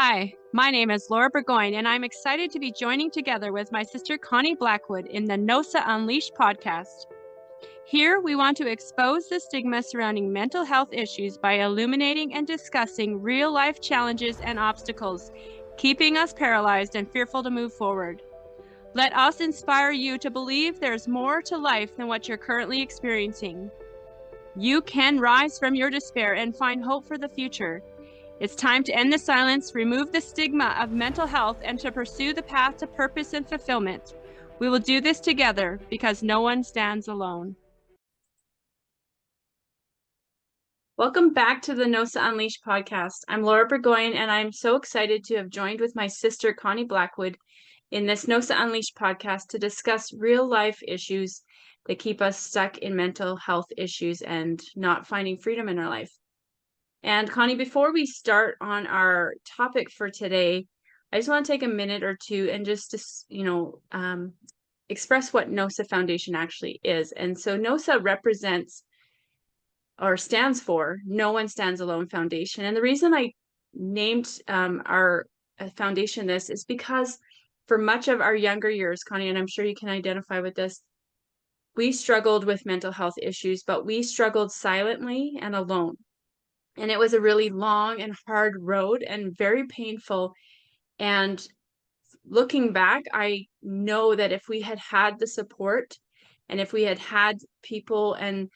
Hi, my name is Laura Burgoyne, and I'm excited to be joining together with my sister Connie Blackwood in the NOSA Unleashed podcast. Here, we want to expose the stigma surrounding mental health issues by illuminating and discussing real-life challenges and obstacles, keeping us paralyzed and fearful to move forward. Let us inspire you to believe there's more to life than what you're currently experiencing. You can rise from your despair and find hope for the future. It's time to end the silence, remove the stigma of mental health, and to pursue the path to purpose and fulfillment. We will do this together because no one stands alone. Welcome back to the NOSA Unleashed podcast. I'm Laura Burgoyne, and I'm so excited to have joined with my sister Connie Blackwood in this NOSA Unleashed podcast to discuss real life issues that keep us stuck in mental health issues and not finding freedom in our life. And Connie, before we start on our topic for today, I just want to take a minute or two and just express what NOSA Foundation actually is. And so NOSA represents or stands for No One Stands Alone Foundation. And the reason I named our foundation this is because for much of our younger years, Connie, and I'm sure you can identify with this, we struggled with mental health issues, but we struggled silently and alone. And it was a really long and hard road and very painful. And looking back, I know that if we had had the support and if we had had people and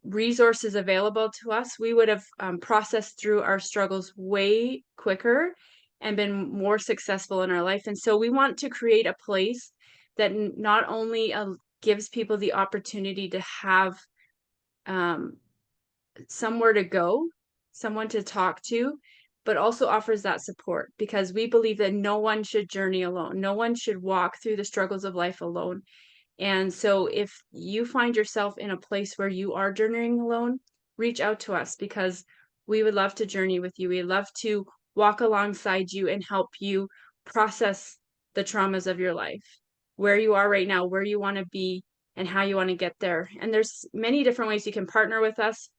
resources available to us, we would have processed through our struggles way quicker and been more successful in our life. And so we want to create a place that not only gives people the opportunity to have somewhere to go, someone to talk to, but also offers that support, because we believe that no one should journey alone. No one should walk through the struggles of life alone. And so if you find yourself in a place where you are journeying alone, reach out to us, because we would love to journey with you. We'd love to walk alongside you and help you process the traumas of your life, where you are right now, where you want to be, and how you want to get there. And there's many different ways you can partner with us.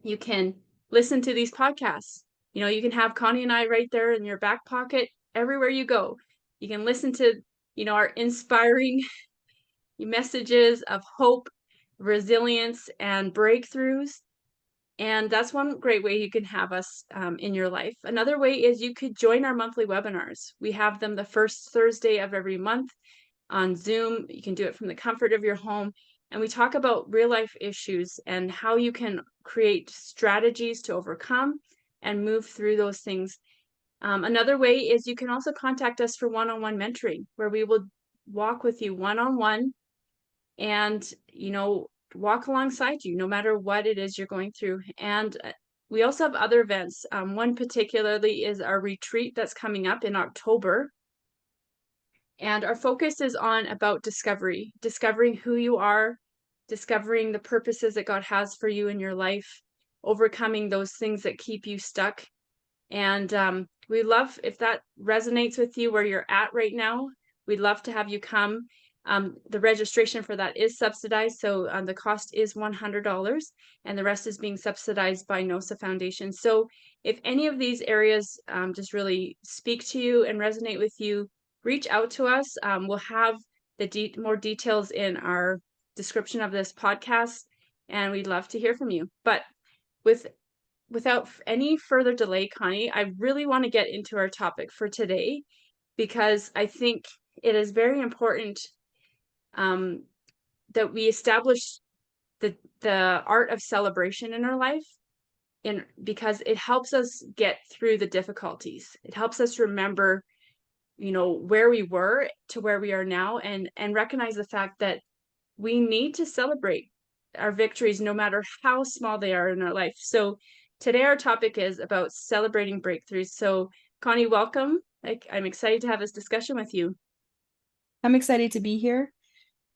You can listen to these podcasts. You can have Connie and I right there in your back pocket everywhere you go. You can listen to, our inspiring messages of hope, resilience, and breakthroughs. And that's one great way you can have us in your life. Another way is you could join our monthly webinars. We have them the first Thursday of every month on Zoom. You can do it from the comfort of your home. And we talk about real life issues and how you can create strategies to overcome and move through those things. Another way is you can also contact us for one-on-one mentoring, where we will walk with you one-on-one and, walk alongside you no matter what it is you're going through. And we also have other events. One particularly is our retreat that's coming up in October. And our focus is on about discovering who you are, discovering the purposes that God has for you in your life, overcoming those things that keep you stuck. And we love, if that resonates with you where you're at right now, we'd love to have you come. The registration for that is subsidized, so the cost is $100, and the rest is being subsidized by NOSA Foundation. So if any of these areas just really speak to you and resonate with you, reach out to us. We'll have the more details in our description of this podcast, and we'd love to hear from you. But without any further delay, Connie, I really want to get into our topic for today, because I think it is very important that we establish the art of celebration in our life, because it helps us get through the difficulties. It helps us remember where we were to where we are now, and recognize the fact that we need to celebrate our victories no matter how small they are in our life. So today our topic is about celebrating breakthroughs. So Connie, welcome. I'm excited to have this discussion with you. I'm excited to be here,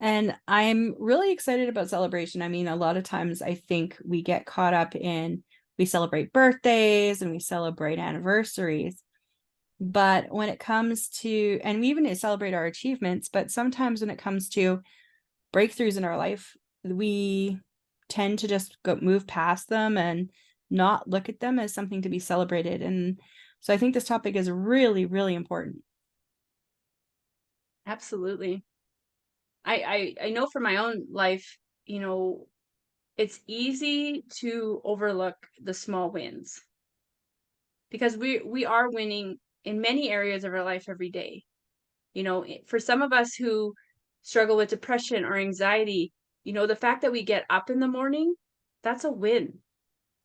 and I'm really excited about celebration. I mean, a lot of times I think we get caught up in, we celebrate birthdays and we celebrate anniversaries. But when it comes to, and we even celebrate our achievements, but sometimes when it comes to breakthroughs in our life, we tend to just move past them and not look at them as something to be celebrated. And so I think this topic is really, really important. Absolutely. I know from my own life, you know, it's easy to overlook the small wins because we are winning in many areas of our life every day. You know, for some of us who struggle with depression or anxiety, you know, the fact that we get up in the morning, that's a win.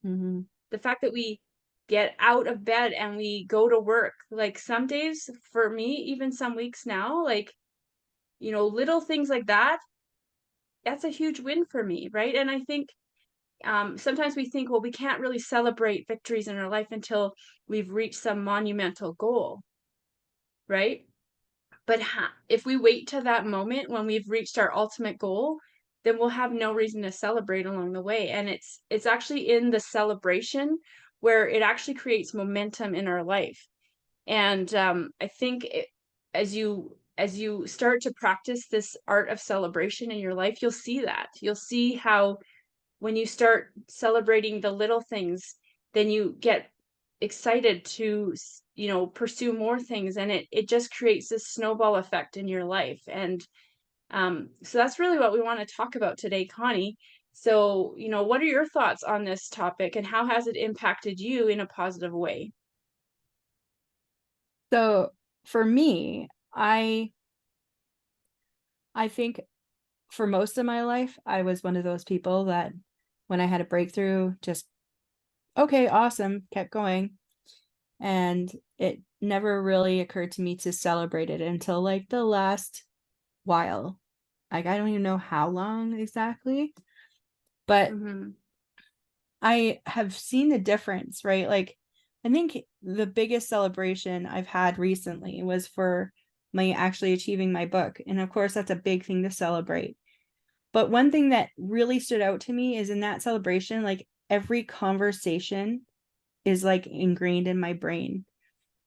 Mm-hmm. The fact that we get out of bed and we go to work, like some days for me, even some weeks now, like, you know, little things like that, that's a huge win for me, right? And I think sometimes we think, well, we can't really celebrate victories in our life until we've reached some monumental goal, right? But if we wait to that moment when we've reached our ultimate goal, then we'll have no reason to celebrate along the way. And it's actually in the celebration where it actually creates momentum in our life. And I think as you start to practice this art of celebration in your life, you'll see that. You'll see how when you start celebrating the little things, then you get excited to, you know, pursue more things, and it just creates this snowball effect in your life. And so that's really what we want to talk about today, Connie. So, you know, what are your thoughts on this topic, and how has it impacted you in a positive way? So for me, I think for most of my life, I was one of those people that when I had a breakthrough, just okay, awesome, kept going. And it never really occurred to me to celebrate it until like the last while. Like I don't even know how long exactly, but Mm-hmm. I have seen the difference, right? Like I think the biggest celebration I've had recently was for my actually achieving my book. And of course, that's a big thing to celebrate. But one thing that really stood out to me is in that celebration, like every conversation is like ingrained in my brain.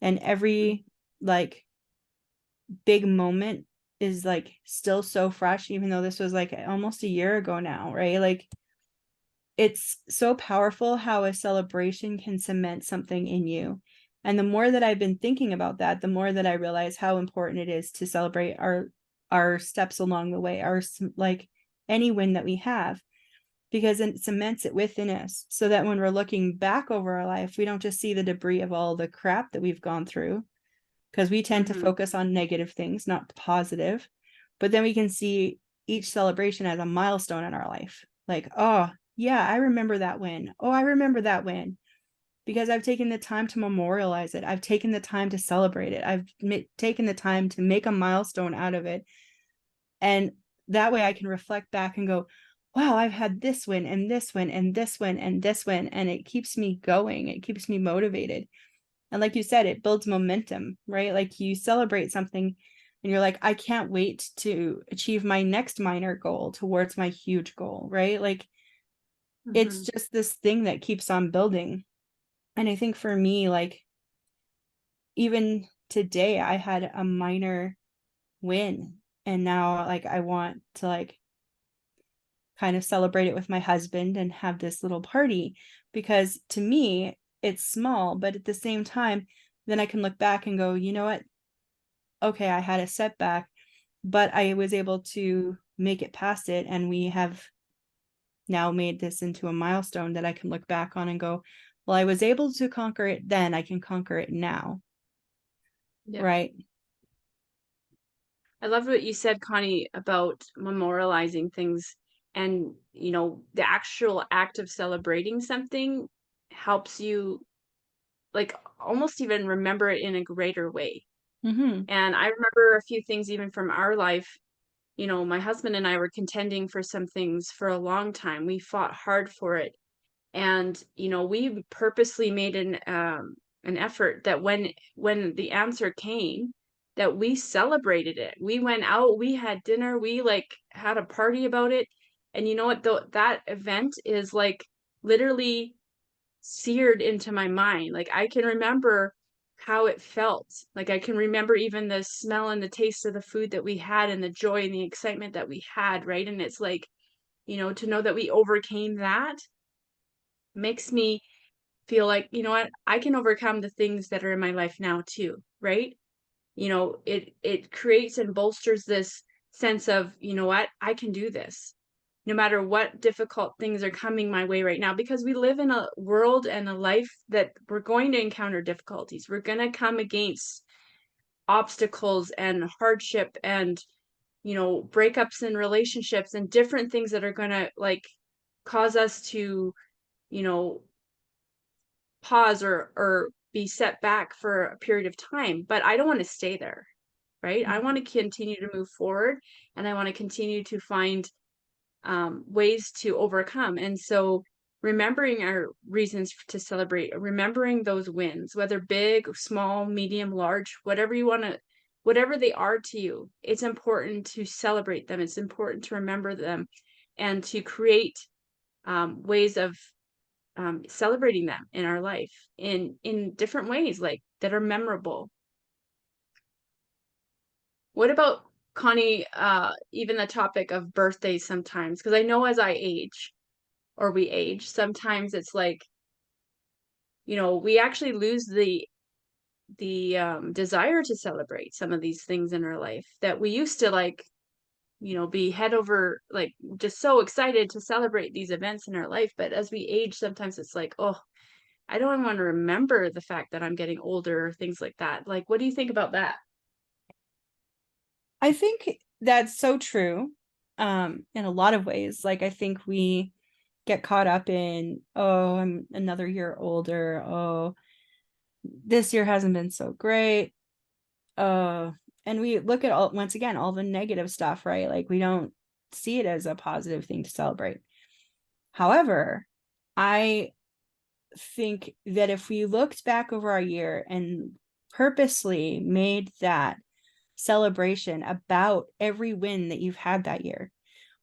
And every like big moment is like still so fresh, even though this was like almost a year ago now, right? Like it's so powerful how a celebration can cement something in you. And the more that I've been thinking about that, the more that I realize how important it is to celebrate our steps along the way, our like any win that we have, because it cements it within us so that when we're looking back over our life, we don't just see the debris of all the crap that we've gone through, because we tend to Mm-hmm. focus on negative things, not the positive. But then we can see each celebration as a milestone in our life. Like, oh, yeah, I remember that win. Oh, I remember that win because I've taken the time to memorialize it. I've taken the time to celebrate it. I've taken the time to make a milestone out of it. And that way I can reflect back and go, wow, I've had this win and this win and this win and this win. And it keeps me going. It keeps me motivated. And like you said, it builds momentum, right? Like you celebrate something and you're like, I can't wait to achieve my next minor goal towards my huge goal, right? Like it's Mm-hmm. just this thing that keeps on building. And I think for me, like even today, I had a minor win. And now like I want to like kind of celebrate it with my husband and have this little party because to me, it's small, but at the same time, then I can look back and go, you know what? Okay, I had a setback, but I was able to make it past it. And we have now made this into a milestone that I can look back on and go, well, I was able to conquer it then, I can conquer it now. Yeah. Right. I love what you said, Connie, about memorializing things, and, you know, the actual act of celebrating something helps you, like, almost even remember it in a greater way. Mm-hmm. And I remember a few things even from our life. You know, my husband and I were contending for some things for a long time. We fought hard for it. And, you know, we purposely made an effort that when the answer came, that we celebrated it. We went out, we had dinner, we like had a party about it. And you know what, though, that event is like literally seared into my mind. Like I can remember how it felt. Like I can remember even the smell and the taste of the food that we had, and the joy and the excitement that we had, right? And it's like, you know, to know that we overcame that makes me feel like, you know what, I can overcome the things that are in my life now too, right? It creates and bolsters this sense of, you know what, I can do this no matter what difficult things are coming my way right now, because we live in a world and a life that we're going to encounter difficulties. We're going to come against obstacles and hardship and, breakups in relationships and different things that are going to like cause us to, you know, pause or be set back for a period of time. But I don't want to stay there, right? I want to continue to move forward, and I want to continue to find ways to overcome. And so remembering our reasons to celebrate, remembering those wins, whether big, small, medium, large, whatever you want to, whatever they are to you, it's important to celebrate them. It's important to remember them and to create ways of celebrating them in our life in different ways, like that are memorable. What about, Connie, even the topic of birthdays sometimes? Because I know as I age, or we age, sometimes it's like, we actually lose the desire to celebrate some of these things in our life that we used to like, be head over, like just so excited to celebrate these events in our life. But as we age, sometimes it's like, oh, I don't even want to remember the fact that I'm getting older or things like that. Like, what do you think about that? I think that's so true. In a lot of ways. Like I think we get caught up in, oh, I'm another year older. Oh, this year hasn't been so great. And we look at all, once again, all the negative stuff, right? Like we don't see it as a positive thing to celebrate. However, I think that if we looked back over our year and purposely made that celebration about every win that you've had that year,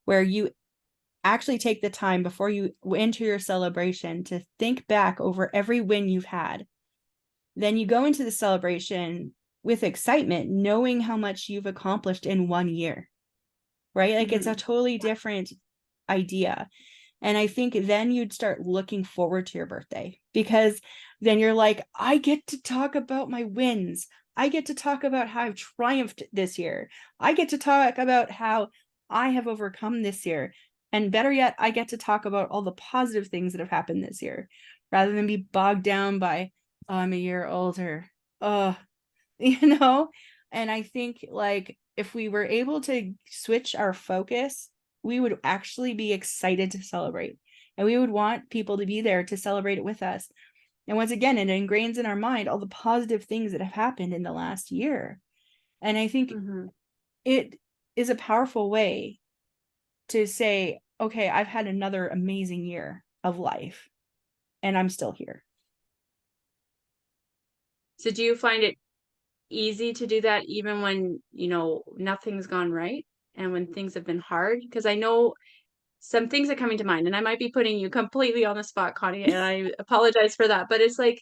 where you actually take the time before you enter your celebration to think back over every win you've had, then you go into the celebration with excitement, knowing how much you've accomplished in 1 year, right? Like it's a Hmm. totally different idea. And I think then you'd start looking forward to your birthday because then you're like, I get to talk about my wins. I get to talk about how I've triumphed this year. I get to talk about how I have overcome this year. And better yet, I get to talk about all the positive things that have happened this year rather than be bogged down by, oh, I'm a year older. Oh, you know? And I think like if we were able to switch our focus, we would actually be excited to celebrate. And we would want people to be there to celebrate it with us. And once again, it ingrains in our mind all the positive things that have happened in the last year. And I think Hmm. it is a powerful way to say, okay, I've had another amazing year of life and I'm still here. So do you find it easy to do that even when, nothing's gone right and when things have been hard? Because I know some things are coming to mind, and I might be putting you completely on the spot, Connie, and I apologize for that. But it's like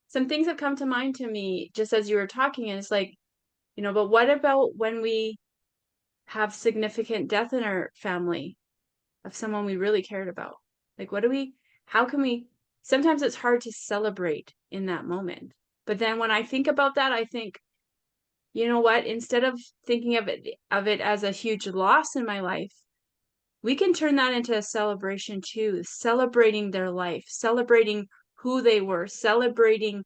some things have come to mind to me just as you were talking, and it's like, but what about when we have significant death in our family of someone we really cared about? Like, how can we, sometimes it's hard to celebrate in that moment. But then when I think about that, I think, you know what, instead of thinking of it as a huge loss in my life, we can turn that into a celebration too, celebrating their life, celebrating who they were, celebrating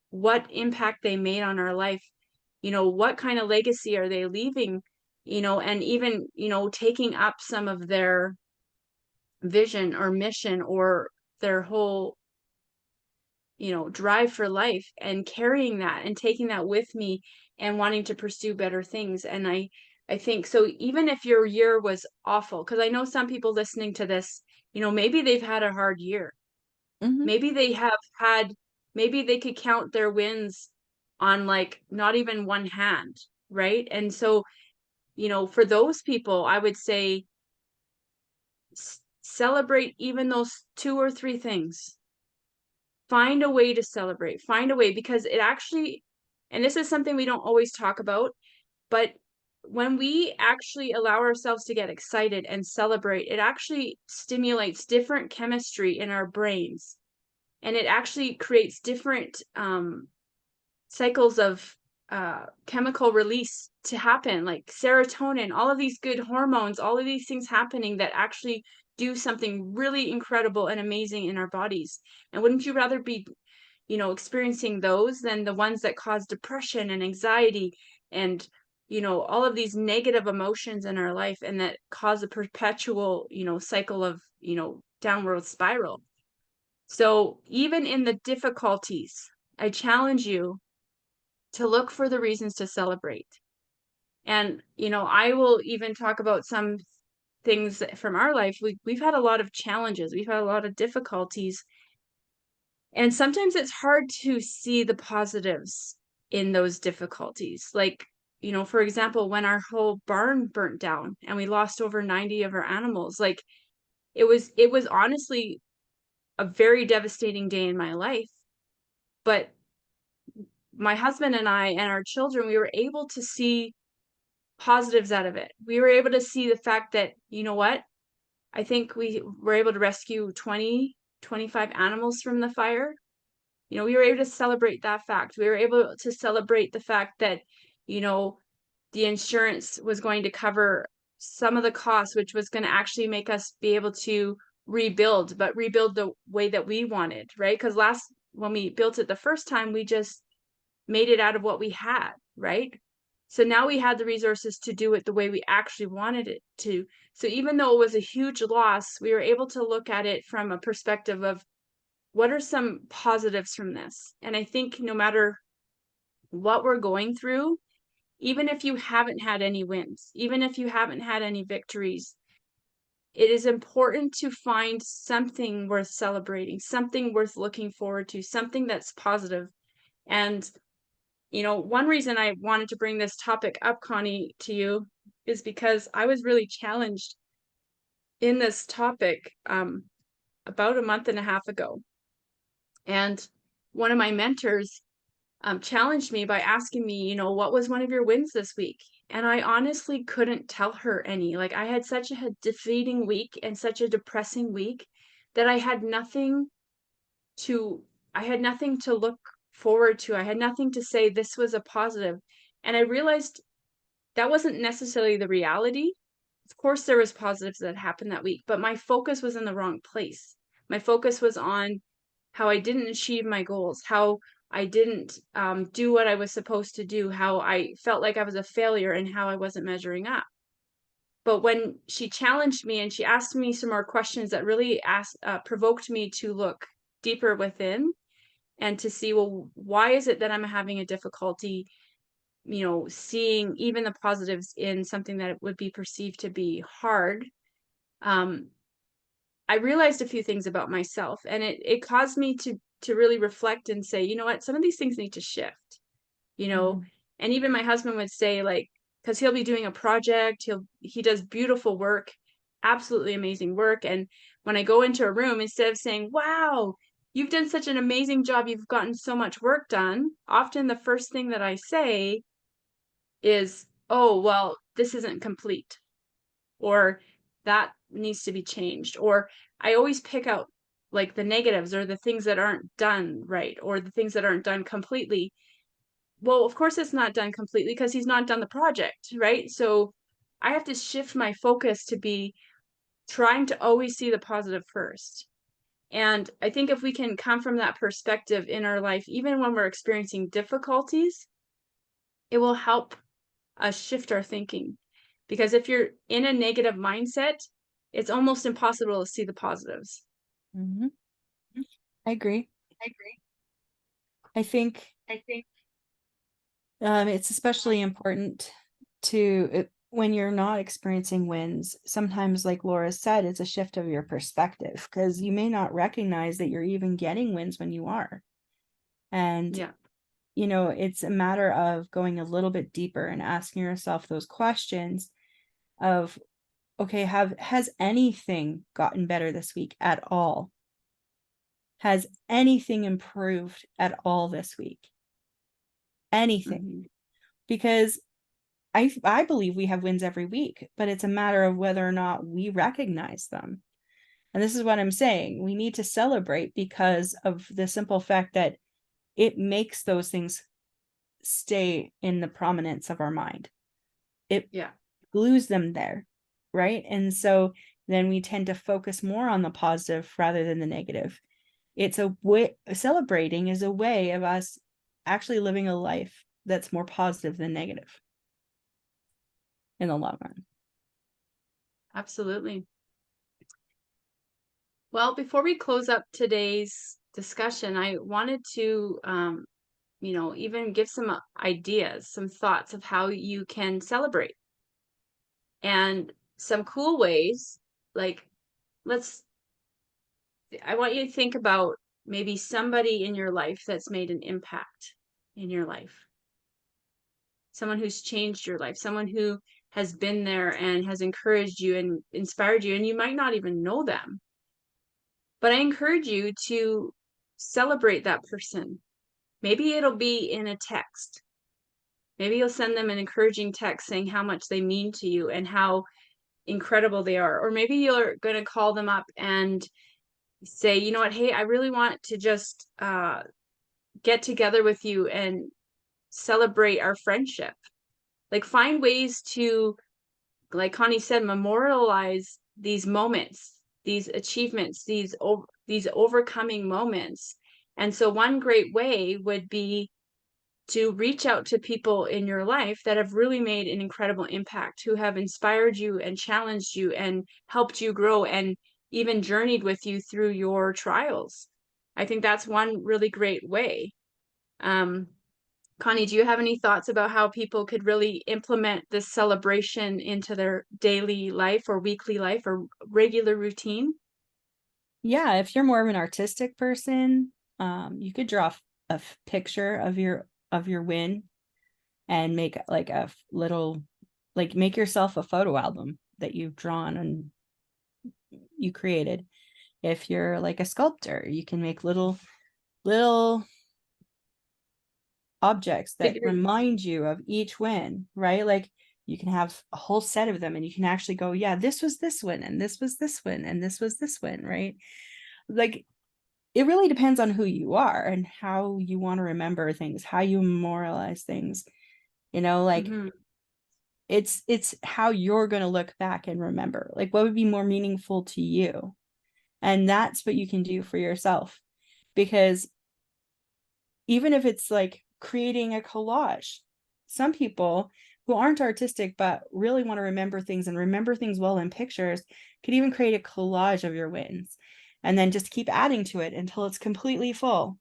what impact they made on our life. What kind of legacy are they leaving? And even, taking up some of their vision or mission or their whole, drive for life, and carrying that and taking that with me and wanting to pursue better things. And I think so, even if your year was awful, because I know some people listening to this, maybe they've had a hard year. Mm-hmm. Maybe they have had, maybe they could count their wins on like not even one hand, right? And so, for those people, I would say celebrate even those two or three things. Find a way to celebrate, find a way, because it actually, and this is something we don't always talk about, but when we actually allow ourselves to get excited and celebrate, it actually stimulates different chemistry in our brains and it actually creates different cycles of chemical release to happen, like serotonin, all of these good hormones, all of these things happening that actually do something really incredible and amazing in our bodies. And wouldn't you rather be, experiencing those than the ones that cause depression and anxiety and, all of these negative emotions in our life and that cause a perpetual, cycle of, downward spiral. So even in the difficulties, I challenge you to look for the reasons to celebrate. And, I will even talk about some things from our life. We've had a lot of challenges, we've had a lot of difficulties, and sometimes it's hard to see the positives in those difficulties. Like, for example, when our whole barn burnt down and we lost over 90 of our animals, like it was honestly a very devastating day in my life. But my husband and I and our children, we were able to see positives out of it. We were able to see the fact that, you know what? I think we were able to rescue 20, 25 animals from the fire. We were able to celebrate that fact. We were able to celebrate the fact that, you know, the insurance was going to cover some of the costs, which was going to actually make us be able to rebuild, but rebuild the way that we wanted, right? Because when we built it the first time, we just made it out of what we had, right? So now we had the resources to do it the way we actually wanted it to. So even though it was a huge loss, we were able to look at it from a perspective of what are some positives from this? And I think no matter what we're going through, even if you haven't had any wins, even if you haven't had any victories, it is important to find something worth celebrating, something worth looking forward to, something that's positive. And one reason I wanted to bring this topic up, Connie, to you is because I was really challenged in this topic about a month and a half ago. And one of my mentors challenged me by asking me, what was one of your wins this week? And I honestly couldn't tell her any. Like, I had such a defeating week and such a depressing week that to, I had nothing to look forward to. I had nothing to say this was a positive. And I realized that wasn't necessarily the reality. Of course, there was positives that happened that week, but my focus was in the wrong place. My focus was on how I didn't achieve my goals, how I didn't do what I was supposed to do, how I felt like I was a failure, and how I wasn't measuring up. But when she challenged me and she asked me some more questions that really provoked me to look deeper within and to see, well, why is it that I'm having a difficulty, seeing even the positives in something that would be perceived to be hard? Um, I realized a few things about myself, and it caused me to really reflect and say, you know what, some of these things need to shift, you know. Mhm. And even my husband would say, like, because he'll be doing a project, he does beautiful work, absolutely amazing work. And when I go into a room, instead of saying, wow, you've done such an amazing job, you've gotten so much work done, often the first thing that I say is, oh, well, this isn't complete, or that needs to be changed. Or I always pick out like the negatives or the things that aren't done right or the things that aren't done completely. Well, of course it's not done completely because he's not done the project, right? So I have to shift my focus to be trying to always see the positive first. And I think if we can come from that perspective in our life, even when we're experiencing difficulties, it will help us shift our thinking. Because if you're in a negative mindset, it's almost impossible to see the positives. Mhm. I agree. I agree. I think I think it's especially important to when you're not experiencing wins. Sometimes, like Laura said, it's a shift of your perspective because you may not recognize that you're even getting wins when you are. And, yeah. it's a matter of going a little bit deeper and asking yourself those questions of, okay, has anything gotten better this week at all? Has anything improved at all this week? Anything? Mhm. Because I believe we have wins every week, but it's a matter of whether or not we recognize them. And this is what I'm saying. We need to celebrate because of the simple fact that it makes those things stay in the prominence of our mind. It glues them there, right? And so then we tend to focus more on the positive rather than the negative. It's a way, celebrating is a way of us actually living a life that's more positive than negative in the long run. Absolutely. Well, before we close up today's discussion, I wanted to, even give some ideas, some thoughts of how you can celebrate and some cool ways. Like, I want you to think about maybe somebody in your life that's made an impact in your life, someone who's changed your life, someone who has been there and has encouraged you and inspired you, and you might not even know them. But I encourage you to celebrate that person. Maybe it'll be in a text. Maybe you'll send them an encouraging text saying how much they mean to you and how incredible they are. Or maybe you're going to call them up and say, you know what, hey, I really want to just get together with you and celebrate our friendship. Like, find ways to, like Connie said, memorialize these moments, these achievements, these overcoming moments. And so one great way would be to reach out to people in your life that have really made an incredible impact, who have inspired you and challenged you and helped you grow and even journeyed with you through your trials. I think that's one really great way. Um, Connie, do you have any thoughts about how people could really implement this celebration into their daily life or weekly life or regular routine? Yeah, if you're more of an artistic person, you could draw a picture of your win and make like a little, like make yourself a photo album that you've drawn and you created. If you're like a sculptor, you can make little objects that remind you of each win, right? Like you can have a whole set of them and you can actually go, yeah, this was this win and this was this win and this was this win, right? Like it really depends on who you are and how you want to remember things, how you memorialize things, like it's how you're going to look back and remember, like what would be more meaningful to you. And that's what you can do for yourself, because even if it's like creating a collage, some people who aren't artistic but really want to remember things and remember things well in pictures could even create a collage of your wins and then just keep adding to it until it's completely full.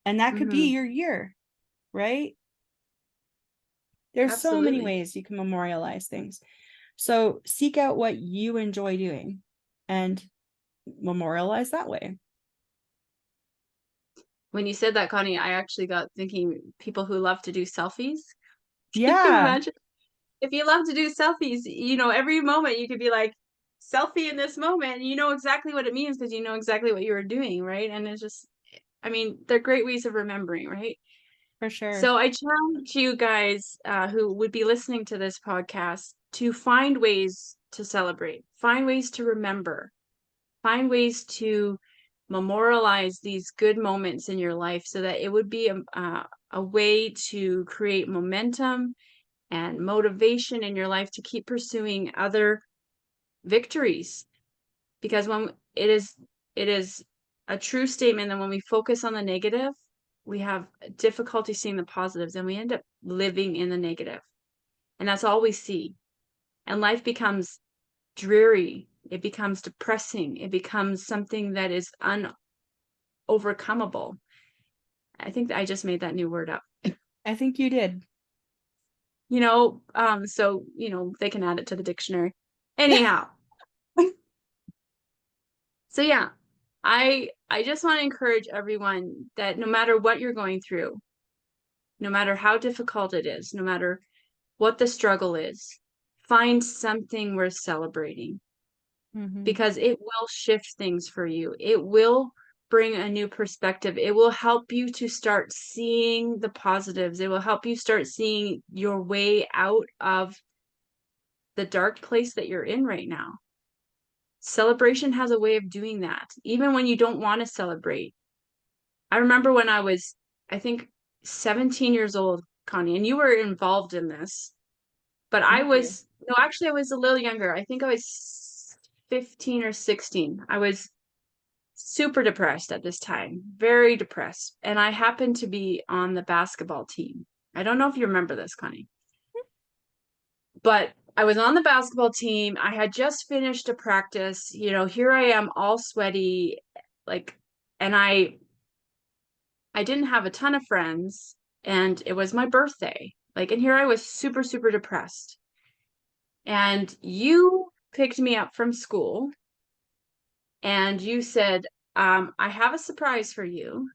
And that could be your year, right? There's so many Absolutely. ways you can memorialize things. So seek out what you enjoy doing and memorialize that way. When you said that, Connie, I actually got thinking people who love to do selfies. Can you Yeah, imagine? If you love to do selfies, every moment you could be like, selfie in this moment, and you know exactly what it means because you know exactly what you were doing, right? And it's just, I mean, they're great ways of remembering, right? for sure. So I challenge you guys who would be listening to this podcast to find ways to celebrate, find ways to remember, find ways to memorialize these good moments in your life so that it would be a way to create momentum and motivation in your life to keep pursuing other victories. Because when it is a true statement that when we focus on the negative, we have difficulty seeing the positives and we end up living in the negative. And that's all we see. And life becomes dreary. It becomes depressing. It becomes something that is unovercomable. I think I just made that new word up. I think you did. So they can add it to the dictionary. Anyhow. So yeah, I just want to encourage everyone that no matter what you're going through, no matter how difficult it is, no matter what the struggle is, find something worth celebrating because it will shift things for you. It will bring a new perspective. It will help you to start seeing the positives. It will help you start seeing your way out of the dark place that you're in right now. Celebration has a way of doing that, even when you don't want to celebrate. I remember when I was, I think, 17 years old, Connie, and you were involved in this, but I Thank you. was, no, actually, I was a little younger. I think I was 15 or 16. I was super depressed at this time, very depressed. And I happened to be on the basketball team. I don't know if you remember this, Connie, but I was on the basketball team. I had just finished a practice. Here I am all sweaty, like, and I didn't have a ton of friends, and it was my birthday. Like, and here I was super, super depressed. And you picked me up from school and you said, I have a surprise for you.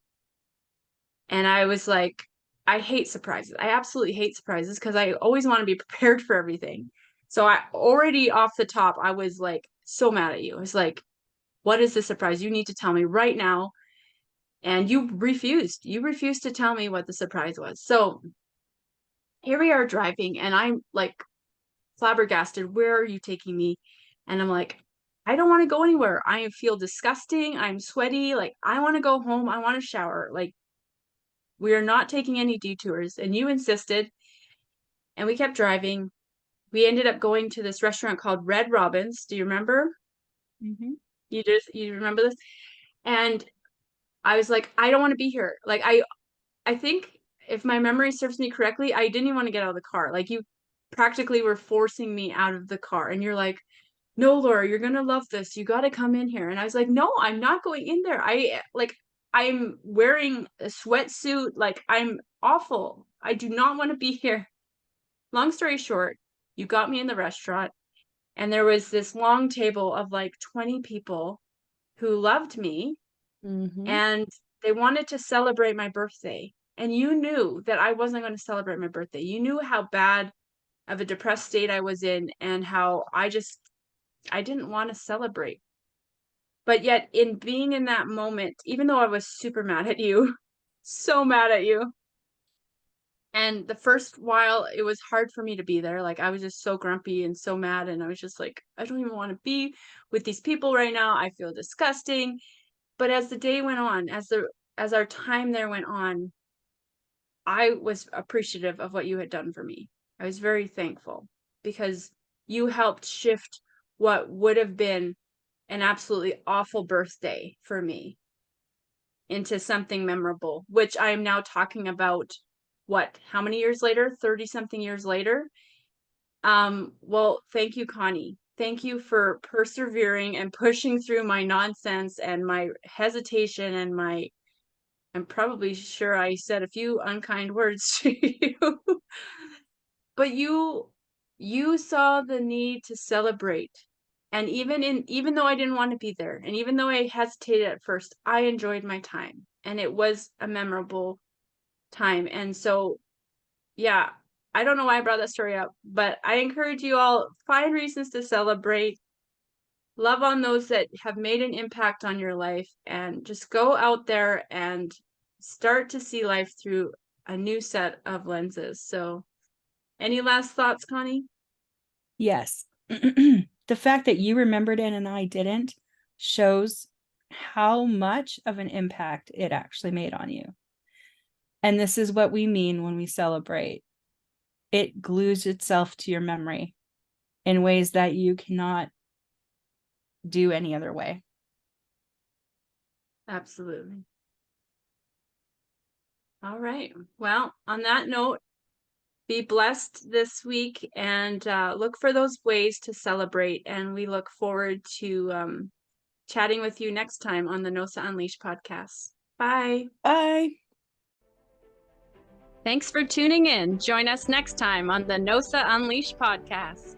And I was like, I hate surprises. I absolutely hate surprises because I always want to be prepared for everything. So I already off the top, I was like so mad at you. I was like, what is the surprise? You need to tell me right now. And you refused. You refused to tell me what the surprise was. So here we are driving, and I'm like flabbergasted. Where are you taking me? And I'm like, I don't want to go anywhere. I feel disgusting. I'm sweaty. Like, I want to go home. I want to shower. Like, we are not taking any detours. And you insisted, and we kept driving. We ended up going to this restaurant called Red Robin's. Do you remember? Hmm. You remember this? And I was like, I don't want to be here. Like, I think if my memory serves me correctly, I didn't even want to get out of the car. Like, you practically were forcing me out of the car, and you're like, no, Laura, you're gonna love this. You got to come in here. And I was like, no, I'm not going in there. I'm wearing a sweatsuit. Like, I'm awful. I do not want to be here. Long story short, you got me in the restaurant, and there was this long table of like 20 people who loved me, Hmm. and they wanted to celebrate my birthday. And you knew that I wasn't going to celebrate my birthday. You knew how bad of a depressed state I was in, and how I didn't want to celebrate. But yet, in being in that moment, even though I was super mad at you, so mad at you, and the first while it was hard for me to be there, like I was just so grumpy and so mad, and I was just like, I don't even want to be with these people right now. I feel disgusting. But as the day went on, as our time there went on, I was appreciative of what you had done for me. I was very thankful because you helped shift what would have been an absolutely awful birthday for me into something memorable, which I am now talking about. What, how many years later? 30 something years later. Well, thank you, Connie. Thank you for persevering and pushing through my nonsense and my hesitation and my, I'm probably sure I said a few unkind words to you. But you saw the need to celebrate. And even though I didn't want to be there, and even though I hesitated at first, I enjoyed my time, and it was a memorable time. And so, yeah, I don't know why I brought that story up, but I encourage you all, find reasons to celebrate, love on those that have made an impact on your life, and just go out there and start to see life through a new set of lenses. So, any last thoughts, Connie? Yes. The fact that you remembered it and I didn't shows how much of an impact it actually made on you. And this is what we mean when we celebrate. It glues itself to your memory in ways that you cannot do any other way. Absolutely. All right. Well, on that note, be blessed this week, and look for those ways to celebrate. And we look forward to chatting with you next time on the NOSA Unleashed podcast. Bye. Bye. Thanks for tuning in. Join us next time on the NOSA Unleashed podcast.